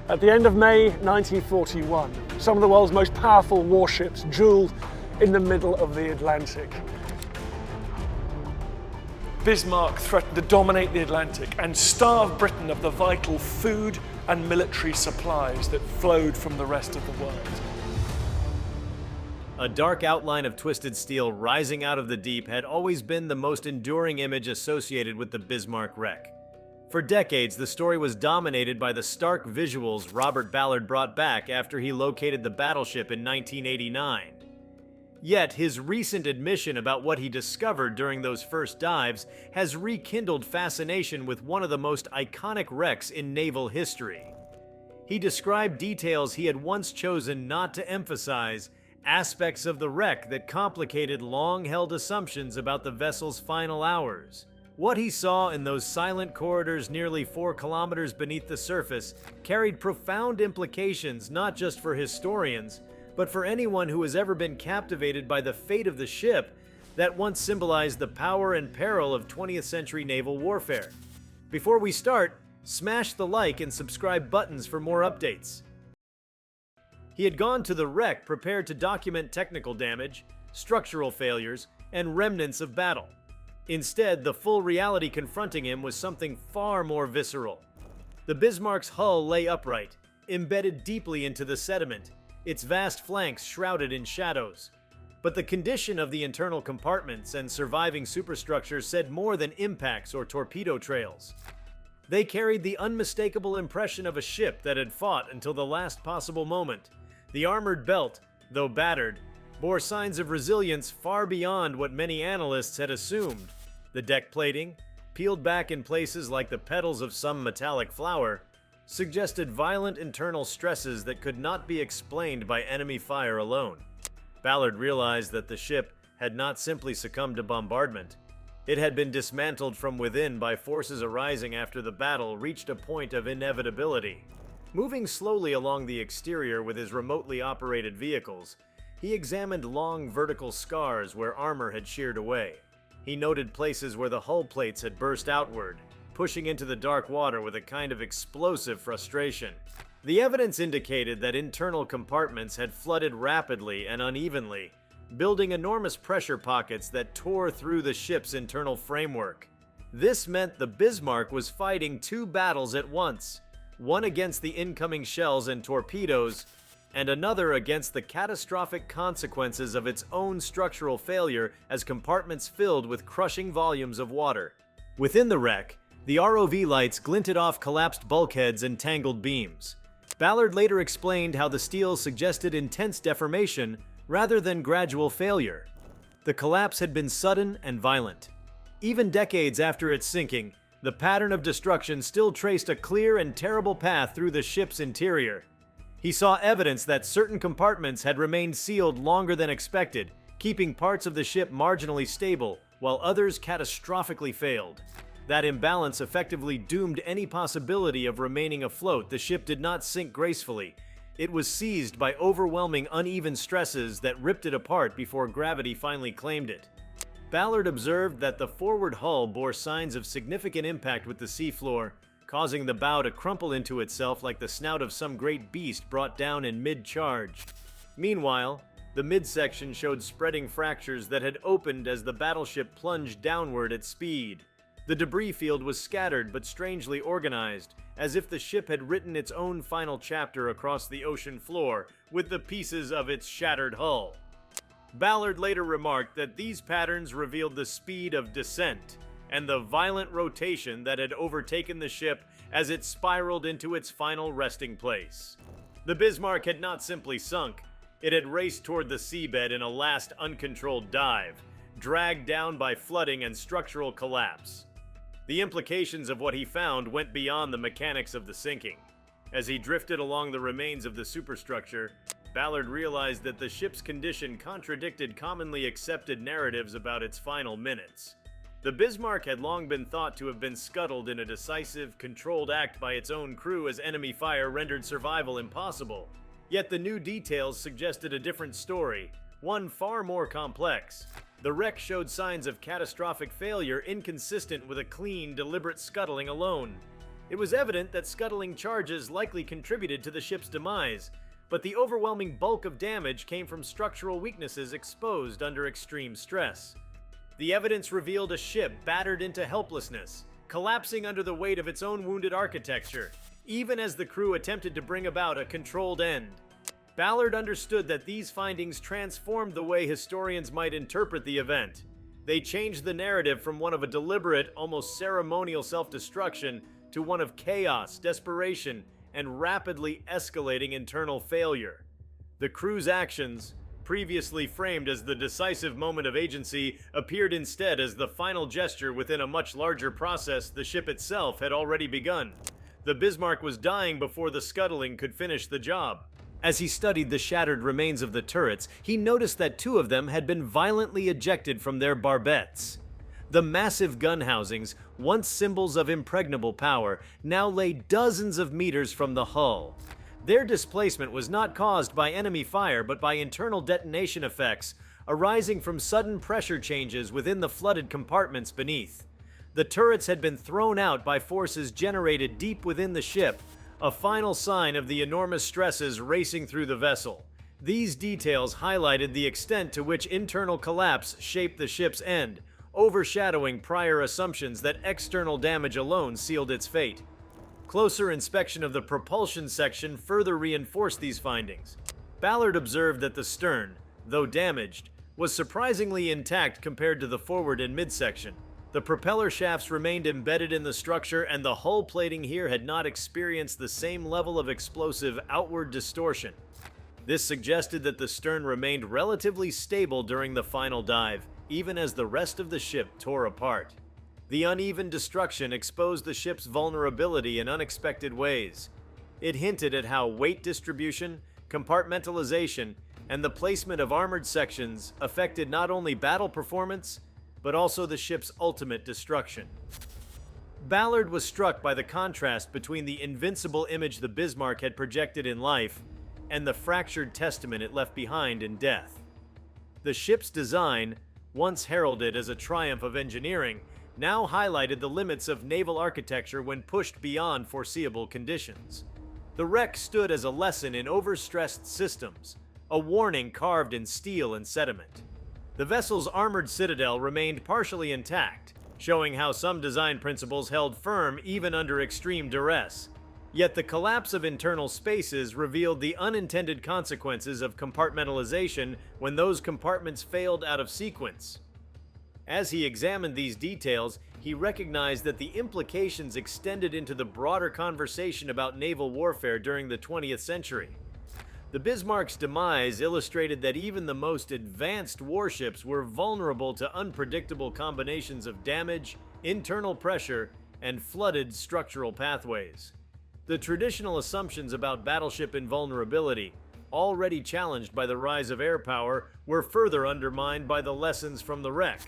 At the end of May 1941, some of the world's most powerful warships jeweled in the middle of the Atlantic. Bismarck threatened to dominate the Atlantic and starve Britain of the vital food and military supplies that flowed from the rest of the world. A dark outline of twisted steel rising out of the deep had always been the most enduring image associated with the Bismarck wreck. For decades, the story was dominated by the stark visuals Robert Ballard brought back after he located the battleship in 1989. Yet, his recent admission about what he discovered during those first dives has rekindled fascination with one of the most iconic wrecks in naval history. He described details he had once chosen not to emphasize, aspects of the wreck that complicated long-held assumptions about the vessel's final hours. What he saw in those silent corridors nearly 4 kilometers beneath the surface carried profound implications not just for historians, but for anyone who has ever been captivated by the fate of the ship that once symbolized the power and peril of 20th century naval warfare. Before we start, smash the like and subscribe buttons for more updates. He had gone to the wreck prepared to document technical damage, structural failures, and remnants of battle. Instead, the full reality confronting him was something far more visceral. The Bismarck's hull lay upright, embedded deeply into the sediment, its vast flanks shrouded in shadows. But the condition of the internal compartments and surviving superstructure said more than impacts or torpedo trails. They carried the unmistakable impression of a ship that had fought until the last possible moment. The armored belt, though battered, bore signs of resilience far beyond what many analysts had assumed. The deck plating, peeled back in places like the petals of some metallic flower, suggested violent internal stresses that could not be explained by enemy fire alone. Ballard realized that the ship had not simply succumbed to bombardment. It had been dismantled from within by forces arising after the battle reached a point of inevitability. Moving slowly along the exterior with his remotely operated vehicles, he examined long vertical scars where armor had sheared away. He noted places where the hull plates had burst outward, pushing into the dark water with a kind of explosive frustration. The evidence indicated that internal compartments had flooded rapidly and unevenly, building enormous pressure pockets that tore through the ship's internal framework. This meant the Bismarck was fighting 2 battles at once, one against the incoming shells and torpedoes, and another against the catastrophic consequences of its own structural failure as compartments filled with crushing volumes of water. Within the wreck, the ROV lights glinted off collapsed bulkheads and tangled beams. Ballard later explained how the steel suggested intense deformation rather than gradual failure. The collapse had been sudden and violent. Even decades after its sinking, the pattern of destruction still traced a clear and terrible path through the ship's interior. He saw evidence that certain compartments had remained sealed longer than expected, keeping parts of the ship marginally stable, while others catastrophically failed. That imbalance effectively doomed any possibility of remaining afloat. The ship did not sink gracefully. It was seized by overwhelming uneven stresses that ripped it apart before gravity finally claimed it. Ballard observed that the forward hull bore signs of significant impact with the seafloor, causing the bow to crumple into itself like the snout of some great beast brought down in mid-charge. Meanwhile, the midsection showed spreading fractures that had opened as the battleship plunged downward at speed. The debris field was scattered but strangely organized, as if the ship had written its own final chapter across the ocean floor with the pieces of its shattered hull. Ballard later remarked that these patterns revealed the speed of descent and the violent rotation that had overtaken the ship as it spiraled into its final resting place. The Bismarck had not simply sunk, it had raced toward the seabed in a last uncontrolled dive, dragged down by flooding and structural collapse. The implications of what he found went beyond the mechanics of the sinking. As he drifted along the remains of the superstructure, Ballard realized that the ship's condition contradicted commonly accepted narratives about its final minutes. The Bismarck had long been thought to have been scuttled in a decisive, controlled act by its own crew as enemy fire rendered survival impossible. Yet the new details suggested a different story, one far more complex. The wreck showed signs of catastrophic failure inconsistent with a clean, deliberate scuttling alone. It was evident that scuttling charges likely contributed to the ship's demise, but the overwhelming bulk of damage came from structural weaknesses exposed under extreme stress. The evidence revealed a ship battered into helplessness, collapsing under the weight of its own wounded architecture, even as the crew attempted to bring about a controlled end. Ballard understood that these findings transformed the way historians might interpret the event. They changed the narrative from one of a deliberate, almost ceremonial self-destruction to one of chaos, desperation, and rapidly escalating internal failure. The crew's actions, previously framed as the decisive moment of agency, appeared instead as the final gesture within a much larger process the ship itself had already begun. The Bismarck was dying before the scuttling could finish the job. As he studied the shattered remains of the turrets, he noticed that 2 of them had been violently ejected from their barbettes. The massive gun housings, once symbols of impregnable power, now lay dozens of meters from the hull. Their displacement was not caused by enemy fire but by internal detonation effects arising from sudden pressure changes within the flooded compartments beneath. The turrets had been thrown out by forces generated deep within the ship, a final sign of the enormous stresses racing through the vessel. These details highlighted the extent to which internal collapse shaped the ship's end, overshadowing prior assumptions that external damage alone sealed its fate. Closer inspection of the propulsion section further reinforced these findings. Ballard observed that the stern, though damaged, was surprisingly intact compared to the forward and midsection. The propeller shafts remained embedded in the structure, and the hull plating here had not experienced the same level of explosive outward distortion. This suggested that the stern remained relatively stable during the final dive, even as the rest of the ship tore apart. The uneven destruction exposed the ship's vulnerability in unexpected ways. It hinted at how weight distribution, compartmentalization, and the placement of armored sections affected not only battle performance, but also the ship's ultimate destruction. Ballard was struck by the contrast between the invincible image the Bismarck had projected in life and the fractured testament it left behind in death. The ship's design, once heralded as a triumph of engineering, now highlighted the limits of naval architecture when pushed beyond foreseeable conditions. The wreck stood as a lesson in overstressed systems, a warning carved in steel and sediment. The vessel's armored citadel remained partially intact, showing how some design principles held firm even under extreme duress. Yet the collapse of internal spaces revealed the unintended consequences of compartmentalization when those compartments failed out of sequence. As he examined these details, he recognized that the implications extended into the broader conversation about naval warfare during the 20th century. The Bismarck's demise illustrated that even the most advanced warships were vulnerable to unpredictable combinations of damage, internal pressure, and flooded structural pathways. The traditional assumptions about battleship invulnerability, already challenged by the rise of air power, were further undermined by the lessons from the wreck.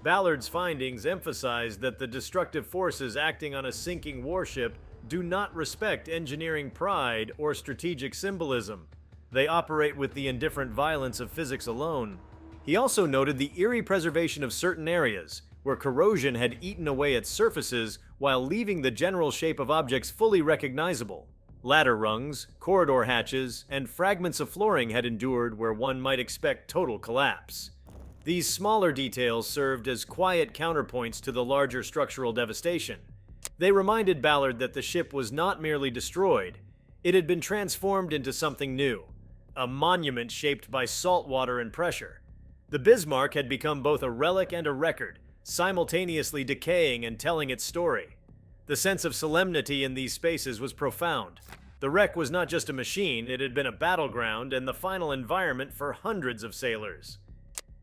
Ballard's findings emphasized that the destructive forces acting on a sinking warship do not respect engineering pride or strategic symbolism. They operate with the indifferent violence of physics alone. He also noted the eerie preservation of certain areas, where corrosion had eaten away at surfaces while leaving the general shape of objects fully recognizable. Ladder rungs, corridor hatches, and fragments of flooring had endured where one might expect total collapse. These smaller details served as quiet counterpoints to the larger structural devastation. They reminded Ballard that the ship was not merely destroyed, it had been transformed into something new. A monument shaped by salt water and pressure. The Bismarck had become both a relic and a record, simultaneously decaying and telling its story. The sense of solemnity in these spaces was profound. The wreck was not just a machine, it had been a battleground and the final environment for hundreds of sailors.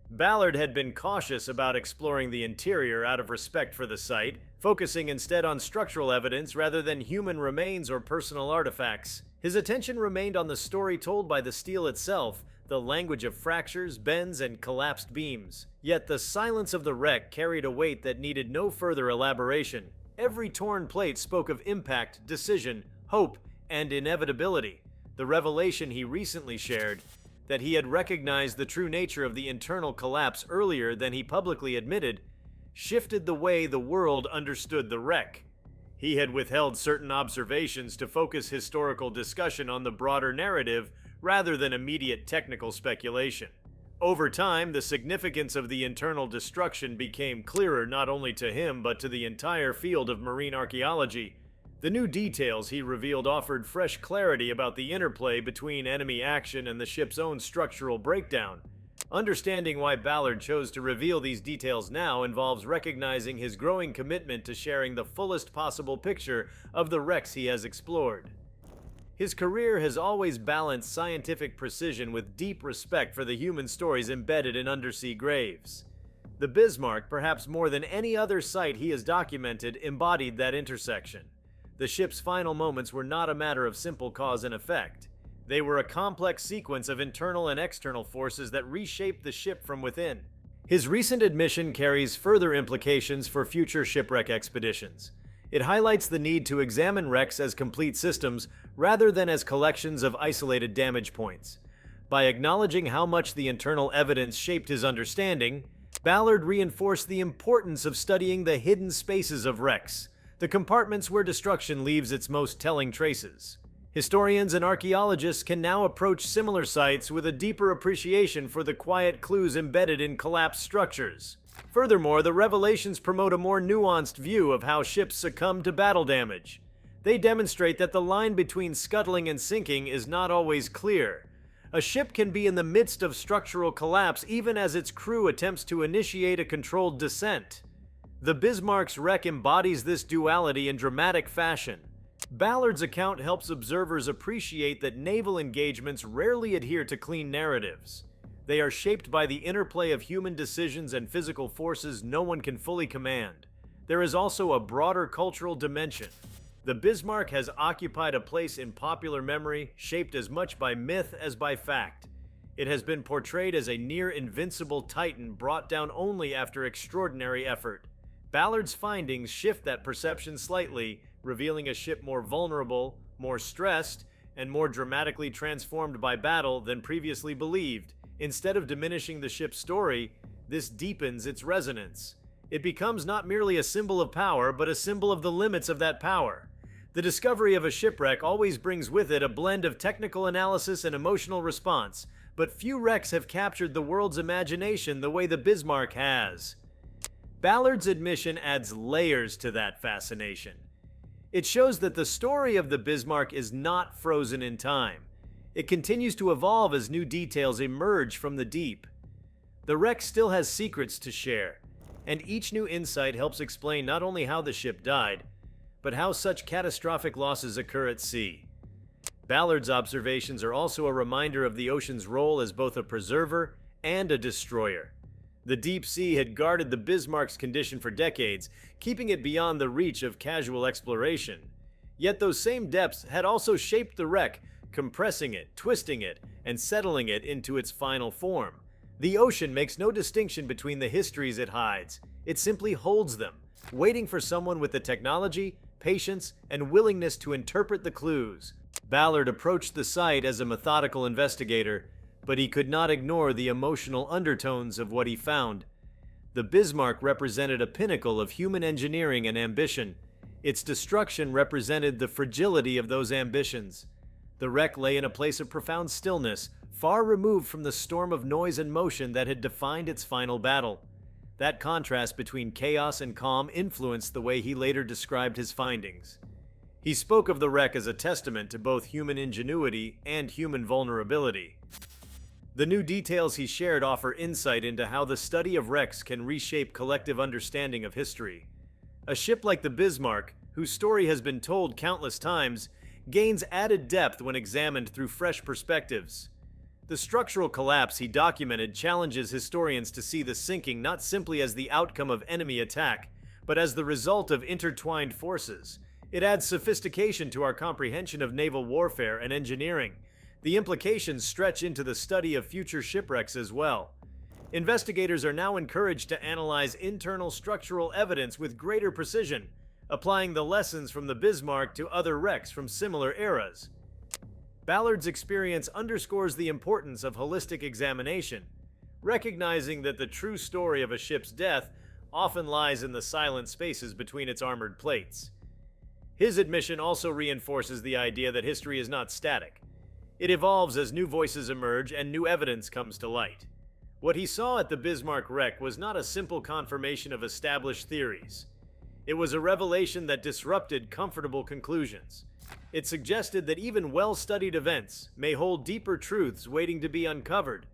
Ballard had been cautious about exploring the interior out of respect for the site, focusing instead on structural evidence rather than human remains or personal artifacts. His attention remained on the story told by the steel itself, the language of fractures, bends, and collapsed beams. Yet the silence of the wreck carried a weight that needed no further elaboration. Every torn plate spoke of impact, decision, hope, and inevitability. The revelation he recently shared, that he had recognized the true nature of the internal collapse earlier than he publicly admitted, shifted the way the world understood the wreck. He had withheld certain observations to focus historical discussion on the broader narrative rather than immediate technical speculation. Over time, the significance of the internal destruction became clearer not only to him but to the entire field of marine archaeology. The new details he revealed offered fresh clarity about the interplay between enemy action and the ship's own structural breakdown. Understanding why Ballard chose to reveal these details now involves recognizing his growing commitment to sharing the fullest possible picture of the wrecks he has explored. His career has always balanced scientific precision with deep respect for the human stories embedded in undersea graves. The Bismarck, perhaps more than any other site he has documented, embodied that intersection. The ship's final moments were not a matter of simple cause and effect. They were a complex sequence of internal and external forces that reshaped the ship from within. His recent admission carries further implications for future shipwreck expeditions. It highlights the need to examine wrecks as complete systems rather than as collections of isolated damage points. By acknowledging how much the internal evidence shaped his understanding, Ballard reinforced the importance of studying the hidden spaces of wrecks, the compartments where destruction leaves its most telling traces. Historians and archaeologists can now approach similar sites with a deeper appreciation for the quiet clues embedded in collapsed structures. Furthermore, the revelations promote a more nuanced view of how ships succumb to battle damage. They demonstrate that the line between scuttling and sinking is not always clear. A ship can be in the midst of structural collapse even as its crew attempts to initiate a controlled descent. The Bismarck's wreck embodies this duality in dramatic fashion. Ballard's account helps observers appreciate that naval engagements rarely adhere to clean narratives. They are shaped by the interplay of human decisions and physical forces no one can fully command. There is also a broader cultural dimension. The Bismarck has occupied a place in popular memory, shaped as much by myth as by fact. It has been portrayed as a near-invincible titan brought down only after extraordinary effort. Ballard's findings shift that perception slightly, revealing a ship more vulnerable, more stressed, and more dramatically transformed by battle than previously believed. Instead of diminishing the ship's story, this deepens its resonance. It becomes not merely a symbol of power, but a symbol of the limits of that power. The discovery of a shipwreck always brings with it a blend of technical analysis and emotional response, but few wrecks have captured the world's imagination the way the Bismarck has. Ballard's admission adds layers to that fascination. It shows that the story of the Bismarck is not frozen in time. It continues to evolve as new details emerge from the deep. The wreck still has secrets to share, and each new insight helps explain not only how the ship died, but how such catastrophic losses occur at sea. Ballard's observations are also a reminder of the ocean's role as both a preserver and a destroyer. The deep sea had guarded the Bismarck's condition for decades, keeping it beyond the reach of casual exploration. Yet those same depths had also shaped the wreck, compressing it, twisting it, and settling it into its final form. The ocean makes no distinction between the histories it hides. It simply holds them, waiting for someone with the technology, patience, and willingness to interpret the clues. Ballard approached the site as a methodical investigator, but he could not ignore the emotional undertones of what he found. The Bismarck represented a pinnacle of human engineering and ambition. Its destruction represented the fragility of those ambitions. The wreck lay in a place of profound stillness, far removed from the storm of noise and motion that had defined its final battle. That contrast between chaos and calm influenced the way he later described his findings. He spoke of the wreck as a testament to both human ingenuity and human vulnerability. The new details he shared offer insight into how the study of wrecks can reshape collective understanding of history. A ship like the Bismarck, whose story has been told countless times, gains added depth when examined through fresh perspectives. The structural collapse he documented challenges historians to see the sinking not simply as the outcome of enemy attack, but as the result of intertwined forces. It adds sophistication to our comprehension of naval warfare and engineering. The implications stretch into the study of future shipwrecks as well. Investigators are now encouraged to analyze internal structural evidence with greater precision, applying the lessons from the Bismarck to other wrecks from similar eras. Ballard's experience underscores the importance of holistic examination, recognizing that the true story of a ship's death often lies in the silent spaces between its armored plates. His admission also reinforces the idea that history is not static. It evolves as new voices emerge and new evidence comes to light. What he saw at the Bismarck wreck was not a simple confirmation of established theories. It was a revelation that disrupted comfortable conclusions. It suggested that even well-studied events may hold deeper truths waiting to be uncovered.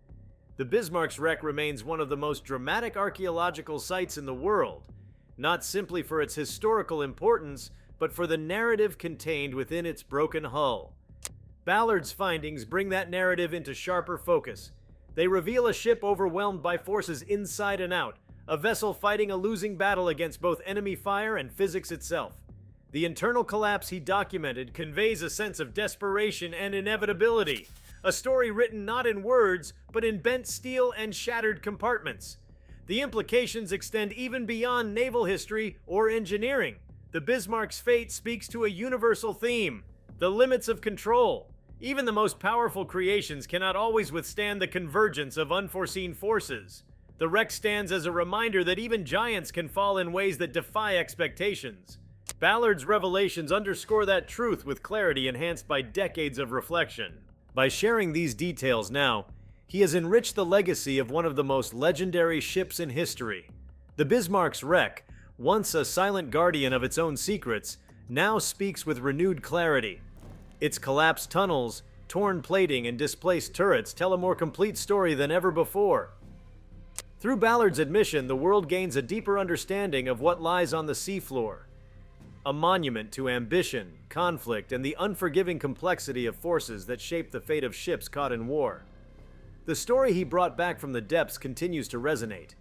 The Bismarck's wreck remains one of the most dramatic archaeological sites in the world, not simply for its historical importance, but for the narrative contained within its broken hull. Ballard's findings bring that narrative into sharper focus. They reveal a ship overwhelmed by forces inside and out, a vessel fighting a losing battle against both enemy fire and physics itself. The internal collapse he documented conveys a sense of desperation and inevitability, a story written not in words, but in bent steel and shattered compartments. The implications extend even beyond naval history or engineering. The Bismarck's fate speaks to a universal theme: the limits of control. Even the most powerful creations cannot always withstand the convergence of unforeseen forces. The wreck stands as a reminder that even giants can fall in ways that defy expectations. Ballard's revelations underscore that truth with clarity enhanced by decades of reflection. By sharing these details now, he has enriched the legacy of one of the most legendary ships in history. The Bismarck's wreck, once a silent guardian of its own secrets, now speaks with renewed clarity. Its collapsed tunnels, torn plating, and displaced turrets tell a more complete story than ever before. Through Ballard's admission, the world gains a deeper understanding of what lies on the seafloor. A monument to ambition, conflict, and the unforgiving complexity of forces that shape the fate of ships caught in war. The story he brought back from the depths continues to resonate.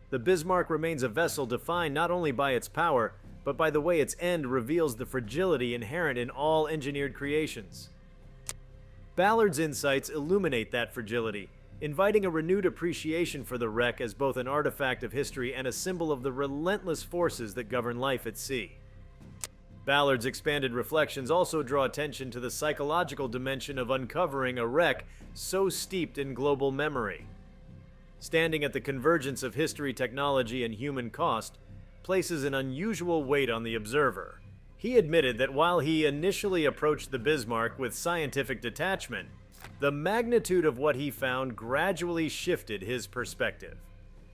The Bismarck remains a vessel defined not only by its power, but by the way its end reveals the fragility inherent in all engineered creations. Ballard's insights illuminate that fragility, inviting a renewed appreciation for the wreck as both an artifact of history and a symbol of the relentless forces that govern life at sea. Ballard's expanded reflections also draw attention to the psychological dimension of uncovering a wreck so steeped in global memory. Standing at the convergence of history, technology, and human cost places an unusual weight on the observer. He admitted that while he initially approached the Bismarck with scientific detachment, the magnitude of what he found gradually shifted his perspective.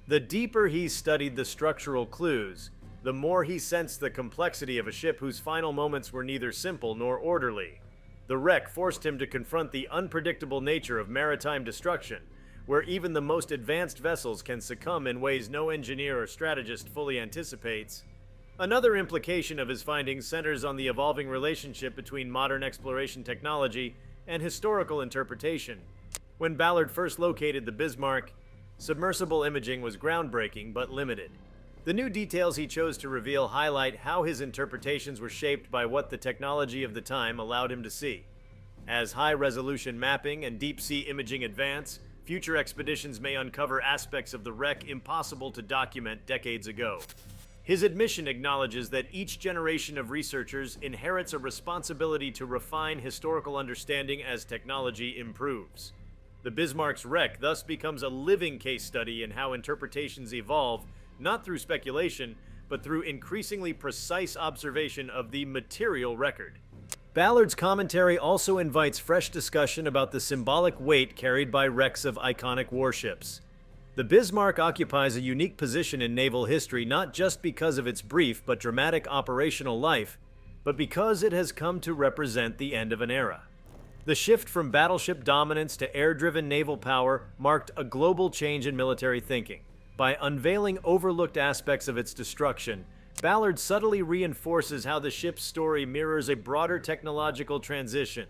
The deeper he studied the structural clues, the more he sensed the complexity of a ship whose final moments were neither simple nor orderly. The wreck forced him to confront the unpredictable nature of maritime destruction, where even the most advanced vessels can succumb in ways no engineer or strategist fully anticipates. Another implication of his findings centers on the evolving relationship between modern exploration technology and historical interpretation. When Ballard first located the Bismarck, submersible imaging was groundbreaking but limited. The new details he chose to reveal highlight how his interpretations were shaped by what the technology of the time allowed him to see. As high-resolution mapping and deep-sea imaging advance, future expeditions may uncover aspects of the wreck impossible to document decades ago. His admission acknowledges that each generation of researchers inherits a responsibility to refine historical understanding as technology improves. The Bismarck's wreck thus becomes a living case study in how interpretations evolve, not through speculation, but through increasingly precise observation of the material record. Ballard's commentary also invites fresh discussion about the symbolic weight carried by wrecks of iconic warships. The Bismarck occupies a unique position in naval history not just because of its brief but dramatic operational life, but because it has come to represent the end of an era. The shift from battleship dominance to air-driven naval power marked a global change in military thinking. By unveiling overlooked aspects of its destruction, Ballard subtly reinforces how the ship's story mirrors a broader technological transition.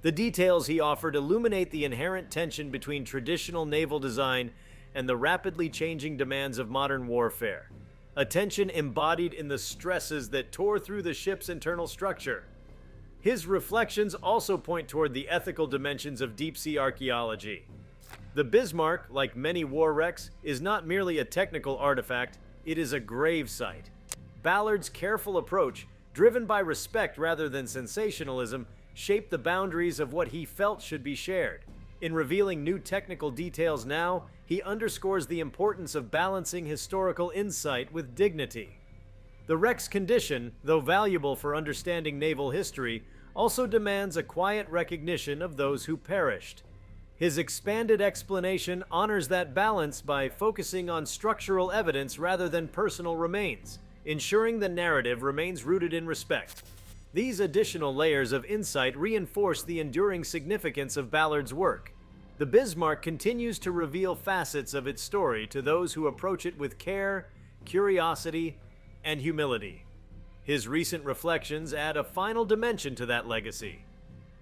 The details he offered illuminate the inherent tension between traditional naval design and the rapidly changing demands of modern warfare, a tension embodied in the stresses that tore through the ship's internal structure. His reflections also point toward the ethical dimensions of deep-sea archaeology. The Bismarck, like many war wrecks, is not merely a technical artifact, it is a grave site. Ballard's careful approach, driven by respect rather than sensationalism, shaped the boundaries of what he felt should be shared. In revealing new technical details now, he underscores the importance of balancing historical insight with dignity. The wreck's condition, though valuable for understanding naval history, also demands a quiet recognition of those who perished. His expanded explanation honors that balance by focusing on structural evidence rather than personal remains, ensuring the narrative remains rooted in respect. These additional layers of insight reinforce the enduring significance of Ballard's work. The Bismarck continues to reveal facets of its story to those who approach it with care, curiosity, and humility. His recent reflections add a final dimension to that legacy,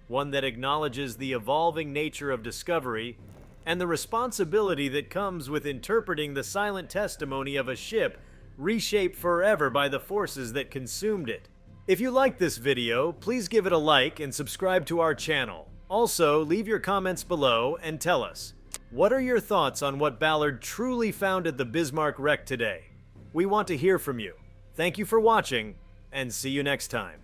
one that acknowledges the evolving nature of discovery and the responsibility that comes with interpreting the silent testimony of a ship reshaped forever by the forces that consumed it. If you liked this video, please give it a like and subscribe to our channel. Also, leave your comments below and tell us, what are your thoughts on what Ballard truly founded the Bismarck wreck today? We want to hear from you. Thank you for watching, and see you next time.